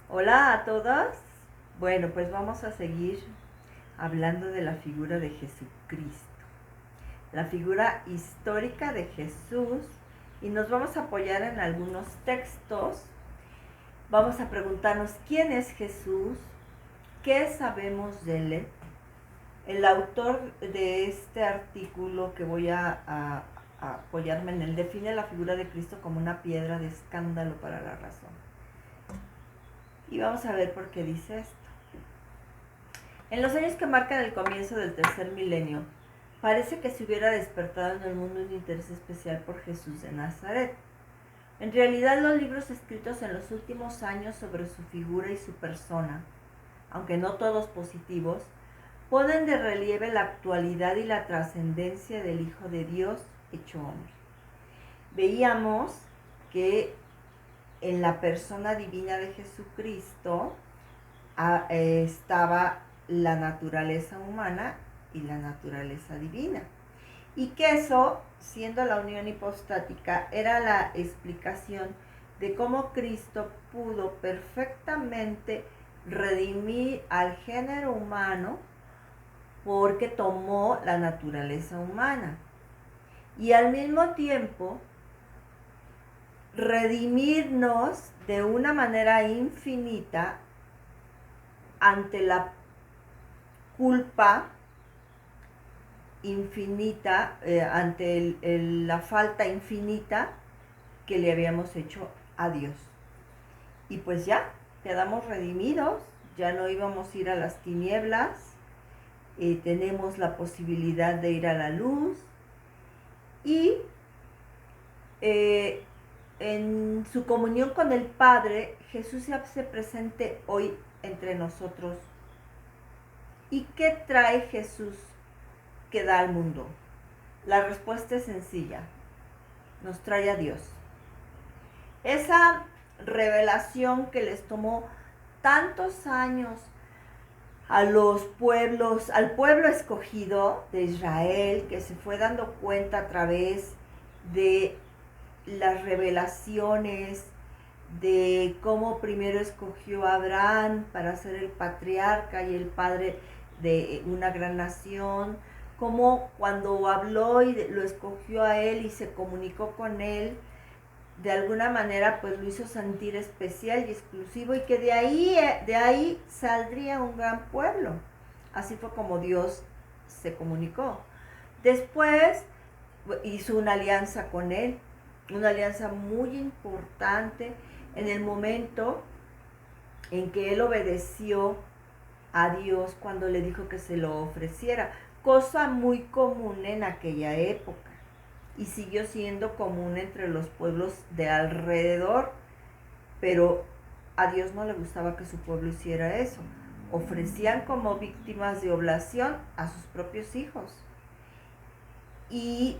Hola a todas. Bueno, pues vamos a seguir hablando de la figura de Jesucristo, la figura histórica de Jesús, y nos vamos a apoyar en algunos textos. Vamos a preguntarnos quién es Jesús, qué sabemos de él. El autor de este artículo que voy a apoyarme en él define la figura de Cristo como una piedra de escándalo para la razón. Y vamos a ver por qué dice esto. En los años que marcan el comienzo del tercer milenio, parece que se hubiera despertado en el mundo un interés especial por Jesús de Nazaret. En realidad, los libros escritos en los últimos años sobre su figura y su persona, aunque no todos positivos, ponen de relieve la actualidad y la trascendencia del Hijo de Dios hecho hombre. Veíamos que en la persona divina de Jesucristo estaba la naturaleza humana y la naturaleza divina. Y que eso, siendo la unión hipostática, era la explicación de cómo Cristo pudo perfectamente redimir al género humano porque tomó la naturaleza humana. Y al mismo tiempo, redimirnos de una manera infinita ante la culpa infinita, ante la falta infinita que le habíamos hecho a Dios. Y pues ya, quedamos redimidos, ya no íbamos a ir a las tinieblas, tenemos la posibilidad de ir a la luz y en su comunión con el Padre, Jesús se hace presente hoy entre nosotros. ¿Y qué trae Jesús que da al mundo? La respuesta es sencilla, nos trae a Dios. Esa revelación que les tomó tantos años a los pueblos, al pueblo escogido de Israel, que se fue dando cuenta a través de las revelaciones, de cómo primero escogió a Abraham para ser el patriarca y el padre de una gran nación, como cuando habló y lo escogió a él y se comunicó con él, de alguna manera pues lo hizo sentir especial y exclusivo, y que de ahí saldría un gran pueblo. Así fue como Dios se comunicó. Después hizo una alianza con él, una alianza muy importante en el momento en que él obedeció a Dios cuando le dijo que se lo ofreciera, cosa muy común en aquella época y siguió siendo común entre los pueblos de alrededor, pero a Dios no le gustaba que su pueblo hiciera eso. Ofrecían como víctimas de oblación a sus propios hijos. Y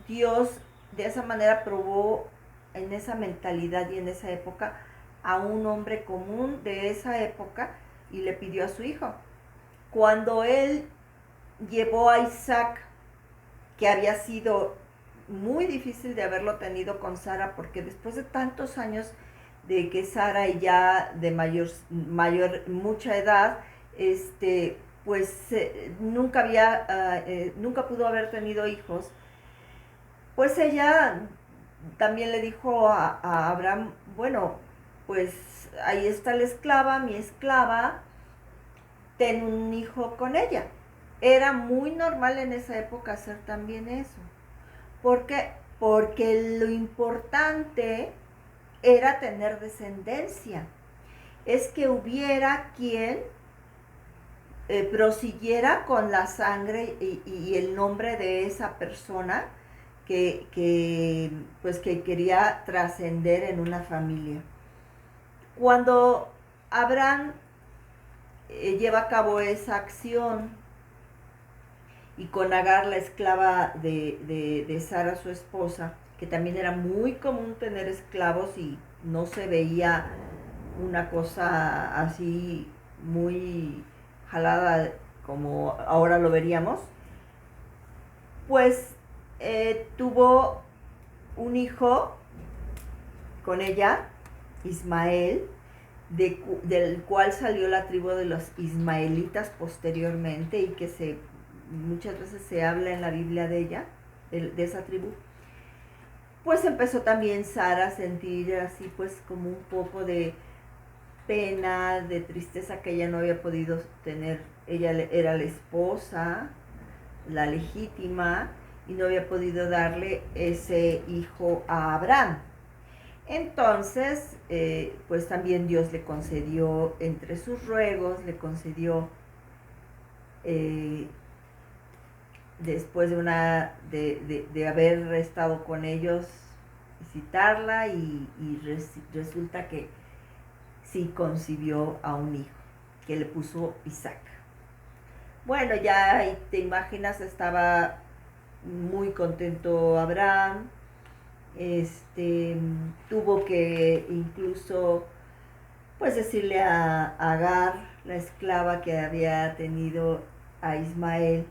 Dios de esa manera probó en esa mentalidad y en esa época a un hombre común de esa época y le pidió a su hijo. Cuando él llevó a Isaac, que había sido muy difícil de haberlo tenido con Sara, porque después de tantos años de que Sara ya de mucha edad, pues nunca pudo haber tenido hijos, pues ella también le dijo a Abraham, bueno, pues ahí está la esclava, mi esclava, ten un hijo con ella. Era muy normal en esa época hacer también eso. ¿Por qué? Porque lo importante era tener descendencia. Es que hubiera quien prosiguiera con la sangre y el nombre de esa persona pues que quería trascender en una familia. Cuando Abraham lleva a cabo esa acción y con Agar, la esclava de Sara, su esposa, que también era muy común tener esclavos y no se veía una cosa así muy jalada como ahora lo veríamos, pues tuvo un hijo con ella, Ismael, del cual salió la tribu de los ismaelitas posteriormente y que muchas veces se habla en la Biblia de ella, de esa tribu, pues empezó también Sara a sentir así pues como un poco de pena, de tristeza que ella no había podido tener. Ella era la esposa, la legítima, y no había podido darle ese hijo a Abraham. Entonces, pues también Dios le concedió, entre sus ruegos, le concedió, después de haber estado con ellos, visitarla, y resulta que sí concibió a un hijo, que le puso Isaac. Bueno, ya te imaginas, estaba muy contento Abraham. Tuvo que incluso pues decirle a Agar, la esclava que había tenido a Ismael,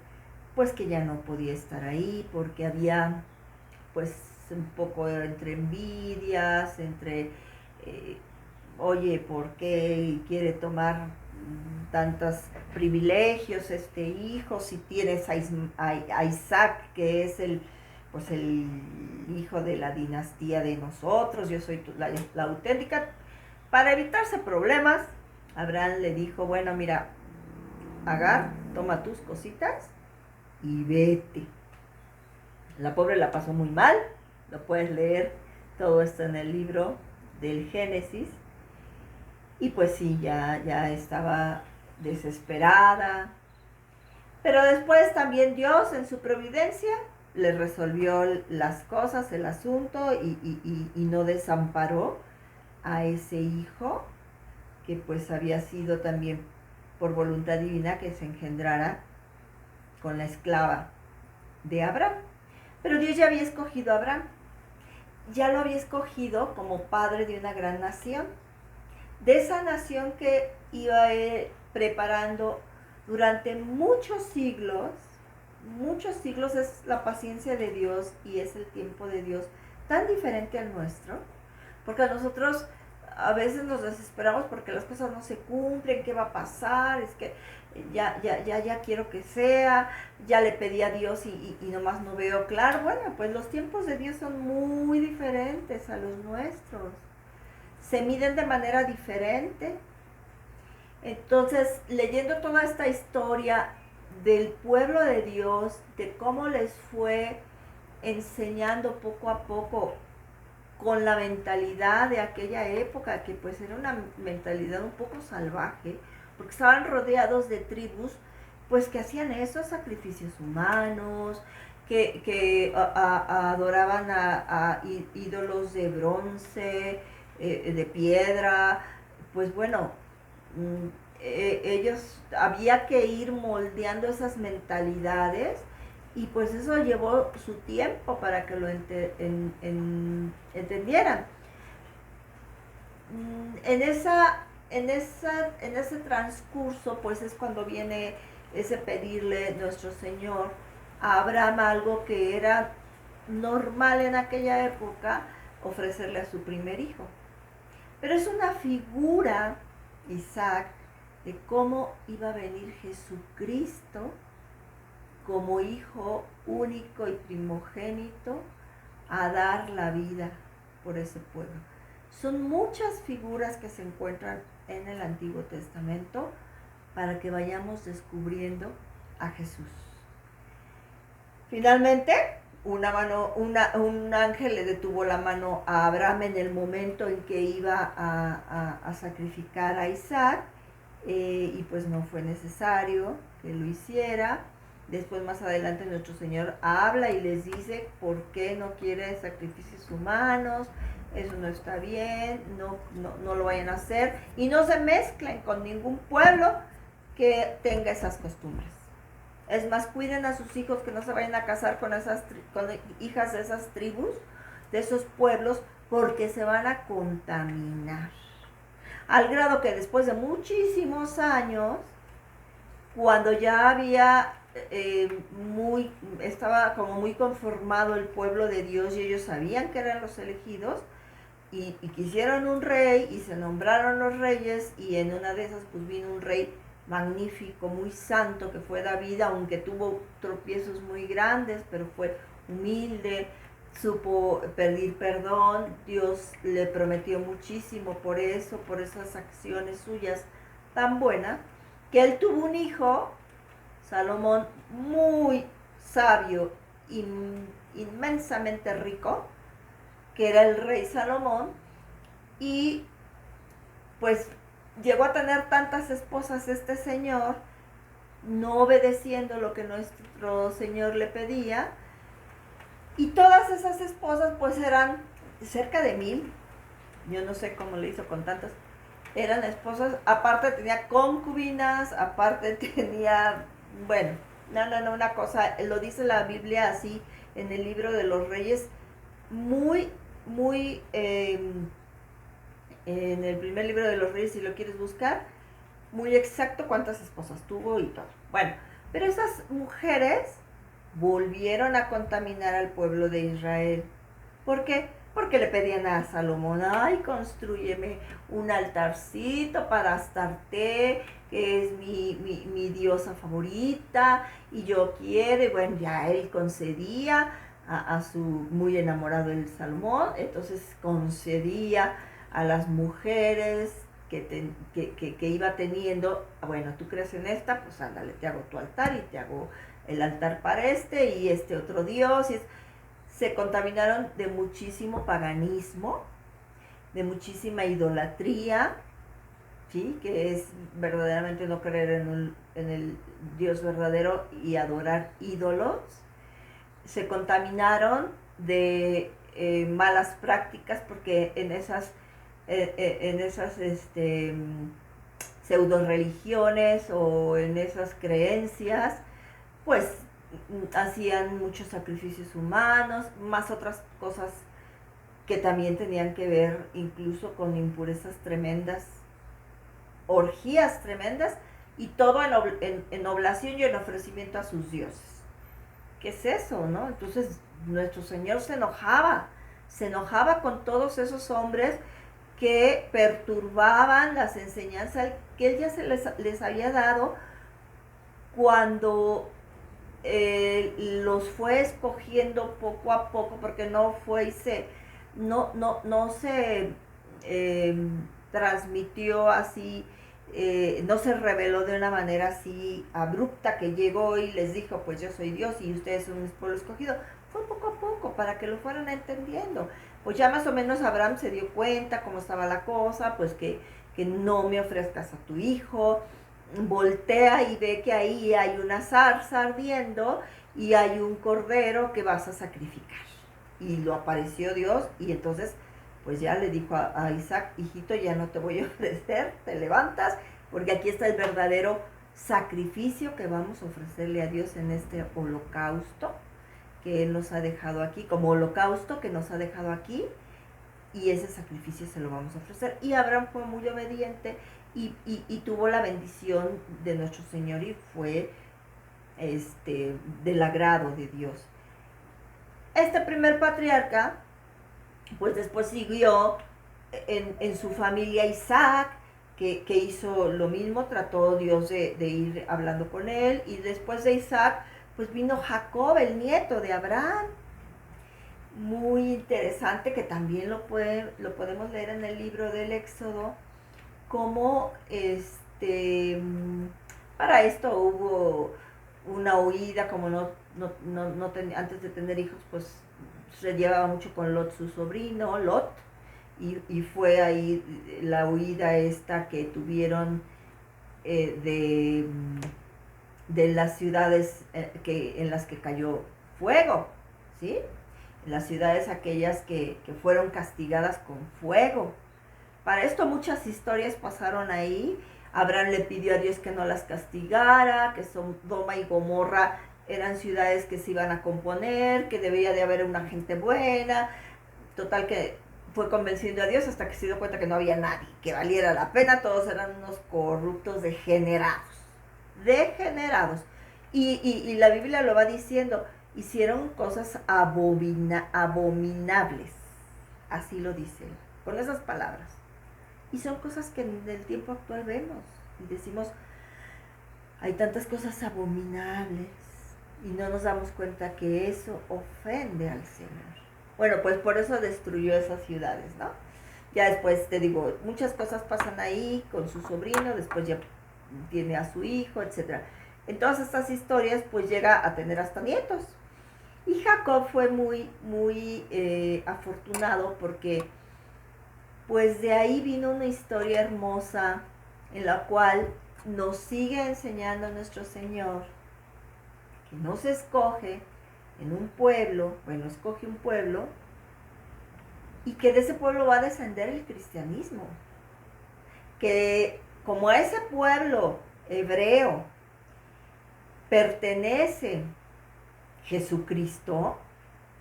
pues que ya no podía estar ahí porque había pues un poco entre envidias, entre oye, ¿por qué quiere tomar tantos privilegios este hijo si tienes a Isaac, que es el hijo de la dinastía de nosotros, yo soy la auténtica? Para evitarse problemas, Abraham le dijo, bueno, mira, Agar, toma tus cositas y vete. La pobre la pasó muy mal, lo puedes leer todo esto en el libro del Génesis. Y pues sí, ya estaba desesperada. Pero después también Dios, en su providencia, le resolvió las cosas, el asunto, y no desamparó a ese hijo, que pues había sido también por voluntad divina que se engendrara con la esclava de Abraham. Pero Dios ya había escogido a Abraham, ya lo había escogido como padre de una gran nación, de esa nación que iba preparando durante muchos siglos es la paciencia de Dios y es el tiempo de Dios tan diferente al nuestro, porque a nosotros a veces nos desesperamos porque las cosas no se cumplen, ¿qué va a pasar? Es que ya quiero que sea, ya le pedí a Dios y nomás no veo claro. Bueno, pues los tiempos de Dios son muy diferentes a los nuestros, se miden de manera diferente. Entonces, leyendo toda esta historia del pueblo de Dios, de cómo les fue enseñando poco a poco con la mentalidad de aquella época, que pues era una mentalidad un poco salvaje, porque estaban rodeados de tribus pues que hacían esos sacrificios humanos, que adoraban a ídolos de bronce, de piedra. Pues bueno, ellos había que ir moldeando esas mentalidades, y pues eso llevó su tiempo para que lo entendieran. En ese transcurso pues es cuando viene ese pedirle nuestro Señor a Abraham algo que era normal en aquella época, ofrecerle a su primer hijo. Pero es una figura, Isaac, de cómo iba a venir Jesucristo como hijo único y primogénito a dar la vida por ese pueblo. Son muchas figuras que se encuentran en el Antiguo Testamento para que vayamos descubriendo a Jesús. Finalmente, un ángel le detuvo la mano a Abraham en el momento en que iba a sacrificar a Isaac, y pues no fue necesario que lo hiciera. Después, más adelante, nuestro Señor habla y les dice por qué no quiere sacrificios humanos, eso no está bien, no lo vayan a hacer, y no se mezclen con ningún pueblo que tenga esas costumbres. Es más, cuiden a sus hijos, que no se vayan a casar con hijas de esas tribus, de esos pueblos, porque se van a contaminar. Al grado que después de muchísimos años, cuando ya había estaba como muy conformado el pueblo de Dios y ellos sabían que eran los elegidos, y quisieron un rey y se nombraron los reyes, y en una de esas pues vino un rey magnífico, muy santo, que fue David, aunque tuvo tropiezos muy grandes, pero fue humilde, supo pedir perdón, Dios le prometió muchísimo por eso, por esas acciones suyas tan buenas, que él tuvo un hijo, Salomón, muy sabio, inmensamente rico, que era el rey Salomón, y pues llegó a tener tantas esposas este señor, no obedeciendo lo que nuestro Señor le pedía, y todas esas esposas pues eran cerca de 1000, yo no sé cómo le hizo con tantas, eran esposas, aparte tenía concubinas, aparte tenía, bueno, no, una cosa, lo dice la Biblia así en el libro de los Reyes, muy, muy, en el primer libro de los Reyes, si lo quieres buscar, muy exacto cuántas esposas tuvo y todo. Bueno, pero esas mujeres volvieron a contaminar al pueblo de Israel. ¿Por qué? Porque le pedían a Salomón, ay, constrúyeme un altarcito para Astarte, que es mi diosa favorita, y yo quiero, y bueno, ya él concedía a su muy enamorado el Salomón, entonces concedía a las mujeres que iba teniendo, bueno, tú crees en esta, pues ándale, te hago tu altar y te hago el altar para este y este otro dios, y se contaminaron de muchísimo paganismo, de muchísima idolatría, ¿sí? Que es verdaderamente no creer en el Dios verdadero y adorar ídolos. Se contaminaron de malas prácticas, porque en esas pseudo religiones o en esas creencias, pues hacían muchos sacrificios humanos, más otras cosas que también tenían que ver incluso con impurezas tremendas, orgías tremendas, y todo en oblación y en ofrecimiento a sus dioses. ¿Qué es eso, no? Entonces nuestro Señor se enojaba con todos esos hombres que perturbaban las enseñanzas que Él ya les había dado cuando los fue escogiendo poco a poco, porque no fue y no se transmitió así, no se reveló de una manera así abrupta, que llegó y les dijo, pues yo soy Dios y ustedes son mi pueblo escogido. Fue poco a poco para que lo fueran entendiendo. Pues ya más o menos Abraham se dio cuenta cómo estaba la cosa, pues que no me ofrezcas a tu hijo, voltea y ve que ahí hay una zarza ardiendo y hay un cordero que vas a sacrificar. Y lo apareció Dios, y entonces pues ya le dijo a Isaac, hijito, ya no te voy a ofrecer, te levantas, porque aquí está el verdadero sacrificio que vamos a ofrecerle a Dios en este holocausto que Él nos ha dejado aquí, como holocausto que nos ha dejado aquí, y ese sacrificio se lo vamos a ofrecer. Y Abraham fue muy obediente y tuvo la bendición de nuestro Señor, y fue del agrado de Dios. Este primer patriarca, pues después siguió en su familia Isaac, que hizo lo mismo, trató Dios de ir hablando con él, y después de Isaac, pues vino Jacob, el nieto de Abraham, muy interesante, que también lo podemos leer en el libro del Éxodo, como para esto hubo una huida, como antes de tener hijos, pues se llevaba mucho con Lot, su sobrino, Lot, y fue ahí la huida esta que tuvieron de las ciudades en las que cayó fuego, ¿sí? Las ciudades aquellas que fueron castigadas con fuego. Para esto muchas historias pasaron ahí. Abraham le pidió a Dios que no las castigara, que Sodoma y Gomorra eran ciudades que se iban a componer, que debía de haber una gente buena. Total que fue convenciendo a Dios hasta que se dio cuenta que no había nadie que valiera la pena, todos eran unos corruptos degenerados. Y la Biblia lo va diciendo, hicieron cosas abominables, así lo dice. con esas palabras. Y son cosas que en el tiempo actual vemos y decimos, hay tantas cosas abominables y no nos damos cuenta que eso ofende al Señor. Bueno, pues por eso destruyó esas ciudades, ¿no? Ya después, te digo, muchas cosas pasan ahí con su sobrino, después ya tiene a su hijo, etc. En todas estas historias, pues llega a tener hasta nietos. Y Jacob fue muy afortunado porque pues de ahí vino una historia hermosa en la cual nos sigue enseñando nuestro Señor que no se escoge en un pueblo, bueno, escoge un pueblo y que de ese pueblo va a descender el cristianismo. Que como a ese pueblo hebreo pertenece Jesucristo,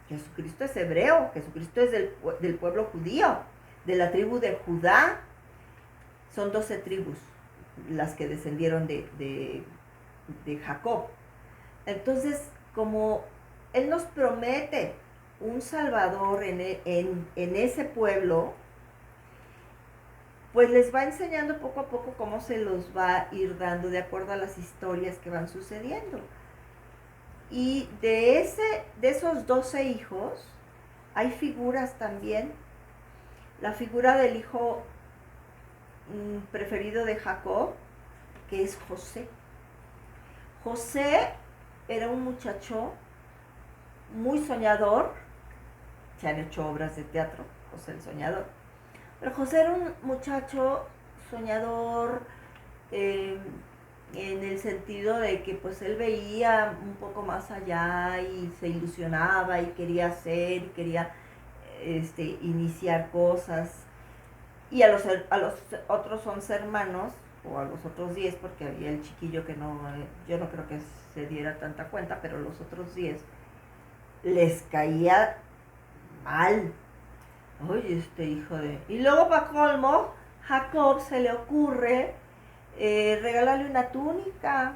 Jesucristo es hebreo, Jesucristo es del pueblo judío, de la tribu de Judá. Son 12 tribus las que descendieron de Jacob. Entonces, como Él nos promete un Salvador en ese pueblo, pues les va enseñando poco a poco cómo se los va a ir dando de acuerdo a las historias que van sucediendo. Y de esos 12 hijos, hay figuras también. La figura del hijo preferido de Jacob, que es José. José era un muchacho muy soñador. Se han hecho obras de teatro, José el Soñador. Pero José era un muchacho soñador en el sentido de que pues él veía un poco más allá y se ilusionaba y quería hacer y quería iniciar cosas. Y a los otros 11 hermanos, o a los otros 10, porque había el chiquillo que no, yo no creo que se diera tanta cuenta, pero los otros 10 les caía mal. Oye, este hijo de... Y luego para colmo, Jacob se le ocurre regalarle una túnica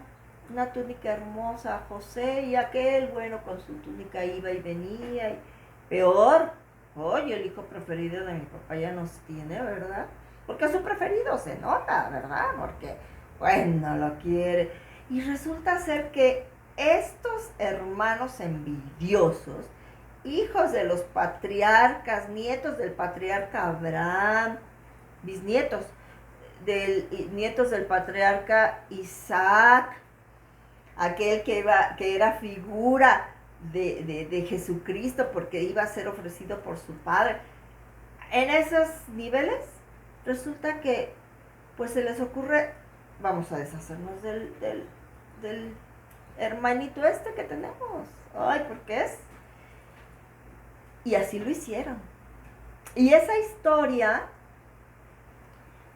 hermosa a José, y aquel, bueno, con su túnica iba y venía, y peor, oye, el hijo preferido de mi papá ya nos tiene, ¿verdad? Porque es su preferido, se nota, ¿verdad? Porque, bueno, lo quiere. Y resulta ser que estos hermanos envidiosos, hijos de los patriarcas, nietos del patriarca Abraham, bisnietos, nietos del patriarca Isaac, aquel que era figura de Jesucristo porque iba a ser ofrecido por su padre. En esos niveles resulta que pues se les ocurre, vamos a deshacernos del hermanito que tenemos. Ay, ¿por qué es? Y así lo hicieron. Y esa historia,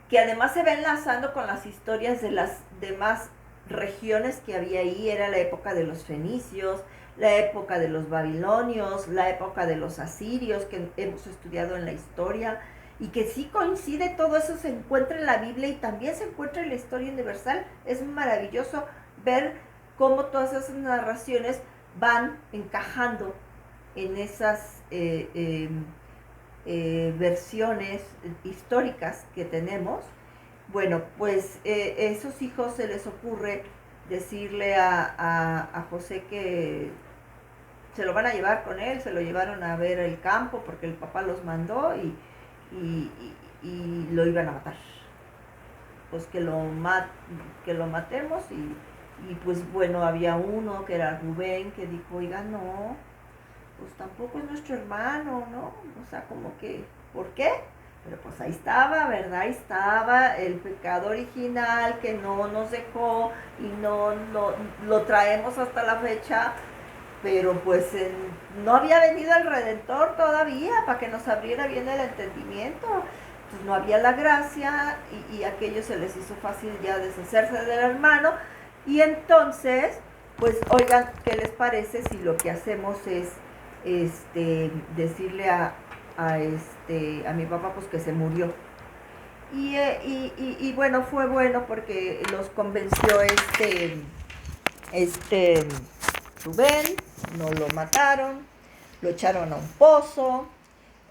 que además se va enlazando con las historias de las demás regiones que había ahí, era la época de los fenicios, la época de los babilonios, la época de los asirios, que hemos estudiado en la historia, y que sí coincide, todo eso se encuentra en la Biblia y también se encuentra en la historia universal. Es maravilloso ver cómo todas esas narraciones van encajando en esas versiones históricas que tenemos. Bueno, pues esos hijos se les ocurre decirle a José que se lo van a llevar con él, se lo llevaron a ver el campo porque el papá los mandó y lo iban a matar. Pues que lo matemos y pues bueno, había uno que era Rubén que dijo, oiga, no, pues tampoco es nuestro hermano, ¿no? O sea, como que, ¿por qué? Pero pues ahí estaba, ¿verdad? Ahí estaba el pecado original que no nos dejó y no lo traemos hasta la fecha, pero pues no había venido el Redentor todavía para que nos abriera bien el entendimiento. Pues no había la gracia y a aquellos se les hizo fácil ya deshacerse del hermano. Y entonces, pues oigan, ¿qué les parece si lo que hacemos es decirle a mi papá pues que se murió? Y bueno, fue bueno porque los convenció Rubén, no lo mataron, lo echaron a un pozo,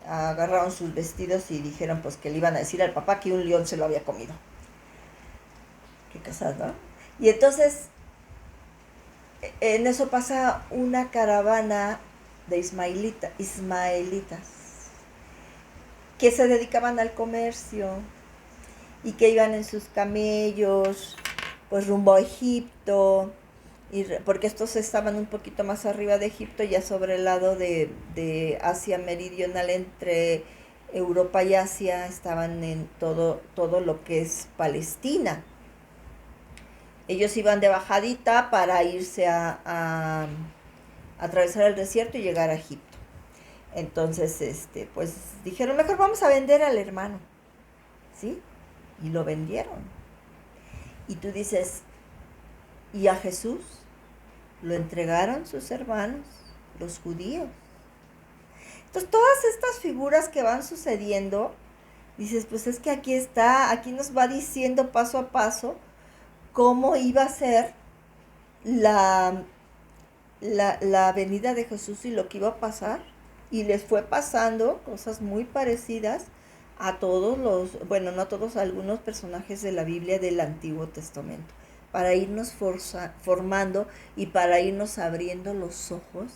agarraron sus vestidos y dijeron pues que le iban a decir al papá que un león se lo había comido. Qué cosas, ¿no? Y entonces en eso pasa una caravana de ismaelitas que se dedicaban al comercio y que iban en sus camellos pues rumbo a Egipto, porque estos estaban un poquito más arriba de Egipto, ya sobre el lado de Asia meridional, entre Europa y Asia, estaban en todo lo que es Palestina. Ellos iban de bajadita para irse a atravesar el desierto y llegar a Egipto. Entonces, pues dijeron, mejor vamos a vender al hermano, ¿sí? Y lo vendieron. Y tú dices, ¿y a Jesús lo entregaron sus hermanos, los judíos? Entonces, todas estas figuras que van sucediendo, dices, pues es que aquí está, aquí nos va diciendo paso a paso cómo iba a ser la venida de Jesús y lo que iba a pasar. Y les fue pasando cosas muy parecidas a todos los, bueno, no a todos, a algunos personajes de la Biblia del Antiguo Testamento, para irnos formando y para irnos abriendo los ojos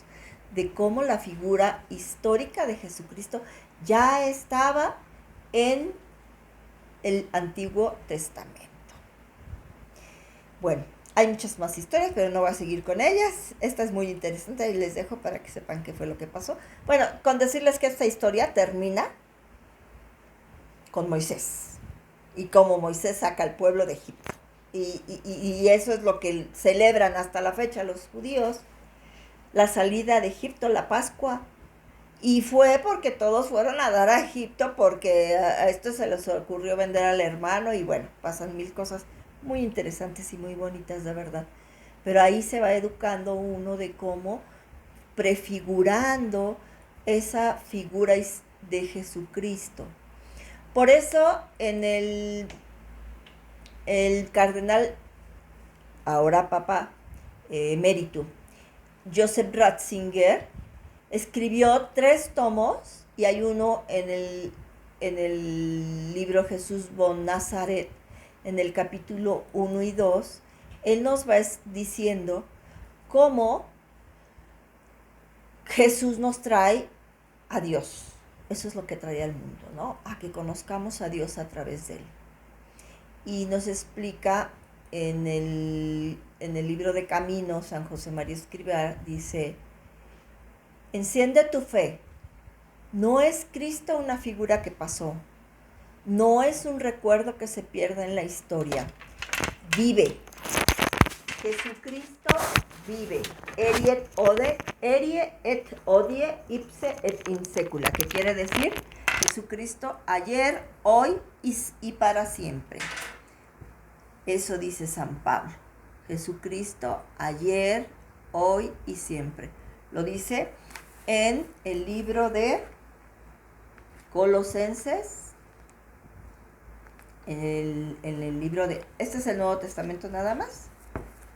de cómo la figura histórica de Jesucristo ya estaba en el Antiguo Testamento. Bueno, hay muchas más historias, pero no voy a seguir con ellas. Esta es muy interesante y les dejo para que sepan qué fue lo que pasó. Bueno, con decirles que esta historia termina con Moisés y cómo Moisés saca al pueblo de Egipto. Y eso es lo que celebran hasta la fecha los judíos, la salida de Egipto, la Pascua. Y fue porque todos fueron a dar a Egipto porque a esto se les ocurrió vender al hermano y bueno, pasan mil cosas muy interesantes y muy bonitas de verdad. Pero ahí se va educando uno de cómo prefigurando esa figura de Jesucristo. Por eso en el cardenal, ahora papa emérito, Joseph Ratzinger, escribió 3 tomos y hay uno en el libro Jesús von Nazaret, en el capítulo 1 y 2, él nos va diciendo cómo Jesús nos trae a Dios. Eso es lo que trae al mundo, ¿no? A que conozcamos a Dios a través de él. Y nos explica en el libro de Camino, San José María Escrivá, dice, enciende tu fe. No es Cristo una figura que pasó. No es un recuerdo que se pierde en la historia. Vive. Jesucristo vive. Erie et odie ipse et in secula. Que quiere decir Jesucristo ayer, hoy y para siempre. Eso dice San Pablo. Jesucristo ayer, hoy y siempre. Lo dice en el libro de Colosenses, en el libro de... Este es el Nuevo Testamento nada más.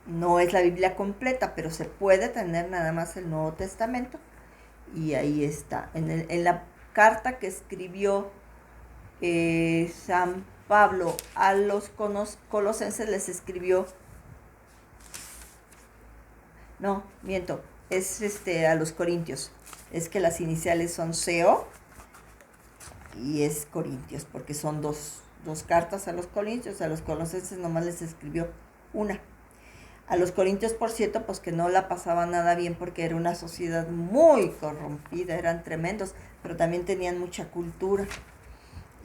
No es la Biblia completa, pero se puede tener nada más el Nuevo Testamento. Y ahí está. En la carta que escribió San Pablo a los colosenses les escribió... No, miento. Es a los corintios. Es que las iniciales son CO y es Corintios, porque son dos cartas a los corintios. A los colosenses nomás les escribió una. A los corintios, por cierto, pues que no la pasaba nada bien porque era una sociedad muy corrompida, eran tremendos, pero también tenían mucha cultura.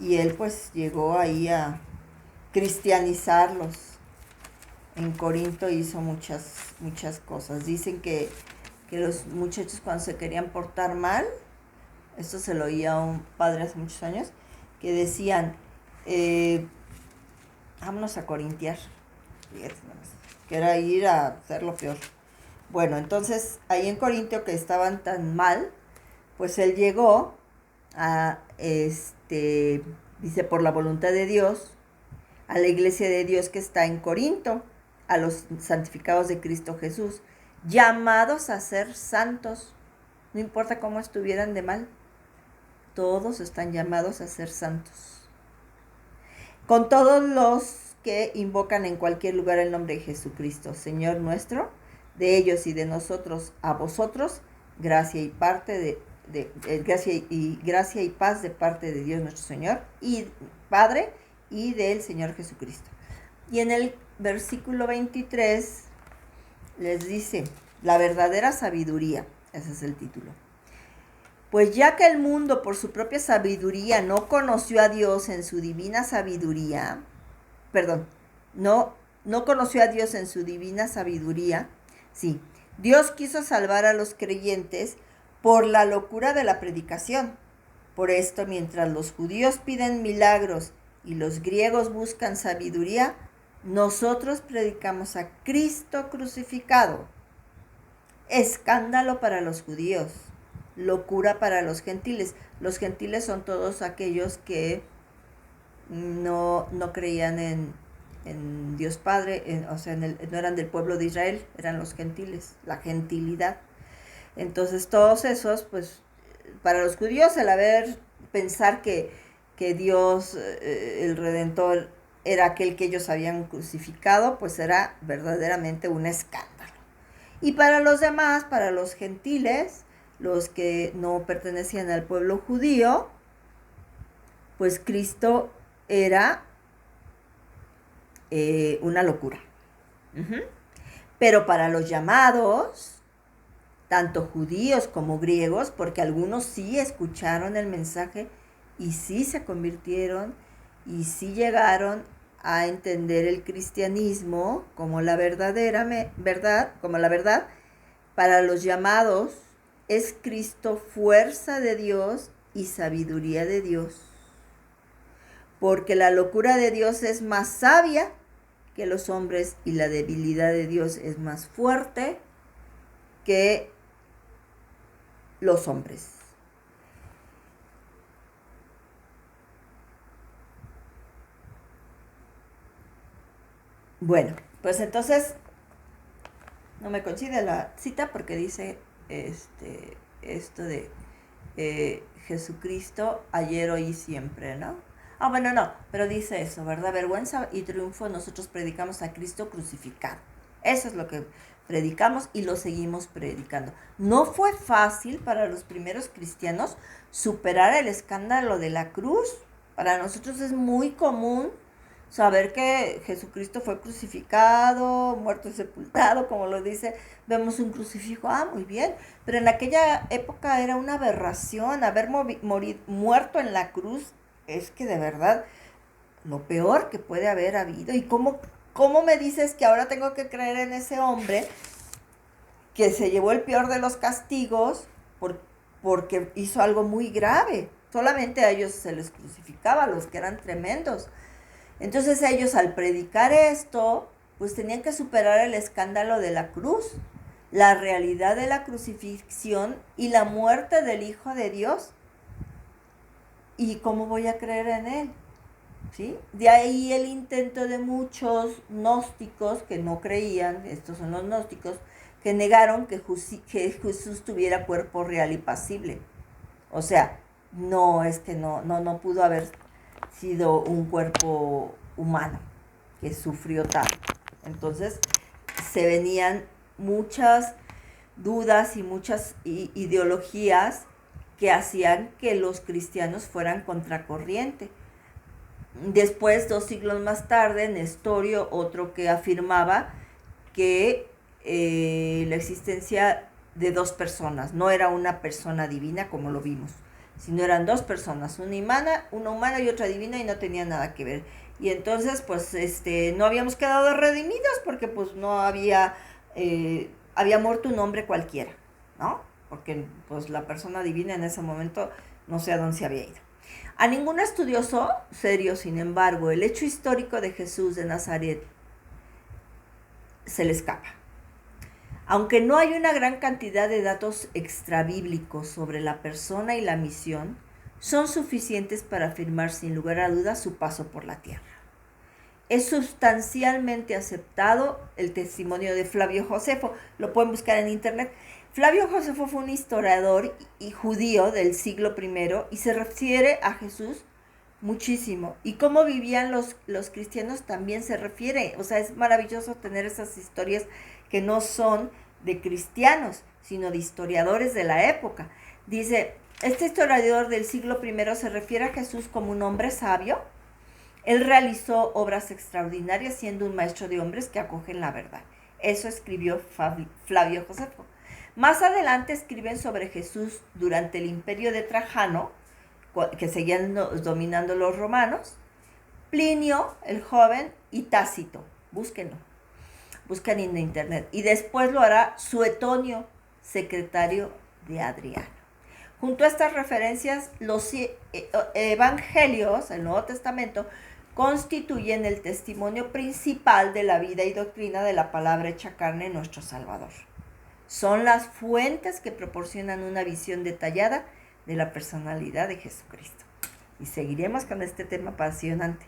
Y él pues llegó ahí a cristianizarlos. En Corinto hizo muchas cosas. Dicen que los muchachos cuando se querían portar mal, esto se lo oía a un padre hace muchos años, que decían, vámonos a corintiar. Que era ir a hacer lo peor. Bueno, entonces ahí en Corintio que estaban tan mal, pues él llegó a, dice, por la voluntad de Dios, a la iglesia de Dios que está en Corinto, a los santificados de Cristo Jesús, llamados a ser santos, no importa cómo estuvieran de mal. todos están llamados a ser santos. Con todos los que invocan en cualquier lugar el nombre de Jesucristo, Señor nuestro, de ellos y de nosotros a vosotros, gracia y gracia y paz de parte de Dios nuestro Señor y Padre y del Señor Jesucristo. Y en el versículo 23 les dice, la verdadera sabiduría, ese es el título. Pues ya que el mundo por su propia sabiduría no conoció a Dios en su divina sabiduría, no conoció a Dios en su divina sabiduría, sí, Dios quiso salvar a los creyentes por la locura de la predicación. Por esto, mientras los judíos piden milagros y los griegos buscan sabiduría, nosotros predicamos a Cristo crucificado. Escándalo para los judíos, locura para los gentiles. Los gentiles son todos aquellos que no creían en Dios Padre, no eran del pueblo de Israel, eran los gentiles, la gentilidad. Entonces todos esos, pues, para los judíos pensar que Dios, el Redentor, era aquel que ellos habían crucificado, pues era verdaderamente un escándalo. Y para los demás, para los gentiles, los que no pertenecían al pueblo judío, pues Cristo era una locura. Pero para los llamados, tanto judíos como griegos, porque algunos sí escucharon el mensaje y sí se convirtieron y sí llegaron a entender el cristianismo como la verdadera verdad, para los llamados es Cristo fuerza de Dios y sabiduría de Dios. Porque la locura de Dios es más sabia que los hombres y la debilidad de Dios es más fuerte que los hombres. Bueno, pues entonces no me coincide la cita porque dice esto de Jesucristo ayer, hoy y siempre, ¿no? Bueno, no, pero dice eso, ¿verdad? Vergüenza y triunfo, nosotros predicamos a Cristo crucificado. Eso es lo que predicamos y lo seguimos predicando. No fue fácil para los primeros cristianos superar el escándalo de la cruz. Para nosotros es muy común saber que Jesucristo fue crucificado, muerto y sepultado, como lo dice, vemos un crucifijo, muy bien, pero en aquella época era una aberración, haber muerto en la cruz, es que de verdad, lo peor que puede haber habido. ¿Y cómo me dices que ahora tengo que creer en ese hombre que se llevó el peor de los castigos porque hizo algo muy grave? Solamente a ellos se les crucificaba, los que eran tremendos. Entonces ellos, al predicar esto, pues tenían que superar el escándalo de la cruz, la realidad de la crucifixión y la muerte del Hijo de Dios. ¿Y cómo voy a creer en él? ¿Sí? De ahí el intento de muchos gnósticos que no creían, estos son los gnósticos, que negaron que Jesús tuviera cuerpo real y pasible. O sea, no pudo haber sido un cuerpo humano que sufrió tanto. Entonces se venían muchas dudas y muchas ideologías que hacían que los cristianos fueran contracorriente. Después, 2 siglos más tarde, Nestorio, otro que afirmaba que la existencia de 2 personas, no era una persona divina como lo vimos, sino eran 2 personas, una humana y otra divina, y no tenía nada que ver. Y entonces, pues, no habíamos quedado redimidos porque, pues, no había muerto un hombre cualquiera, ¿no? Porque, pues, la persona divina en ese momento no sé a dónde se había ido. A ningún estudioso serio, sin embargo, el hecho histórico de Jesús de Nazaret se le escapa. Aunque no hay una gran cantidad de datos extrabíblicos sobre la persona y la misión, son suficientes para afirmar sin lugar a dudas su paso por la tierra. Es sustancialmente aceptado el testimonio de Flavio Josefo, lo pueden buscar en internet. Flavio Josefo fue un historiador y judío del siglo I y se refiere a Jesús muchísimo. Y cómo vivían los cristianos también se refiere. O sea, es maravilloso tener esas historias que no son de cristianos, sino de historiadores de la época. Dice, este historiador del siglo I se refiere a Jesús como un hombre sabio. Él realizó obras extraordinarias siendo un maestro de hombres que acogen la verdad. Eso escribió Flavio Josefo. Más adelante escriben sobre Jesús durante el imperio de Trajano, que seguían dominando los romanos, Plinio el joven y Tácito. Búsquenlo, buscan en internet. Y después lo hará Suetonio, secretario de Adriano. Junto a estas referencias, los evangelios, el Nuevo Testamento, constituyen el testimonio principal de la vida y doctrina de la palabra hecha carne, nuestro Salvador. Son las fuentes que proporcionan una visión detallada de la personalidad de Jesucristo. Y seguiremos con este tema apasionante.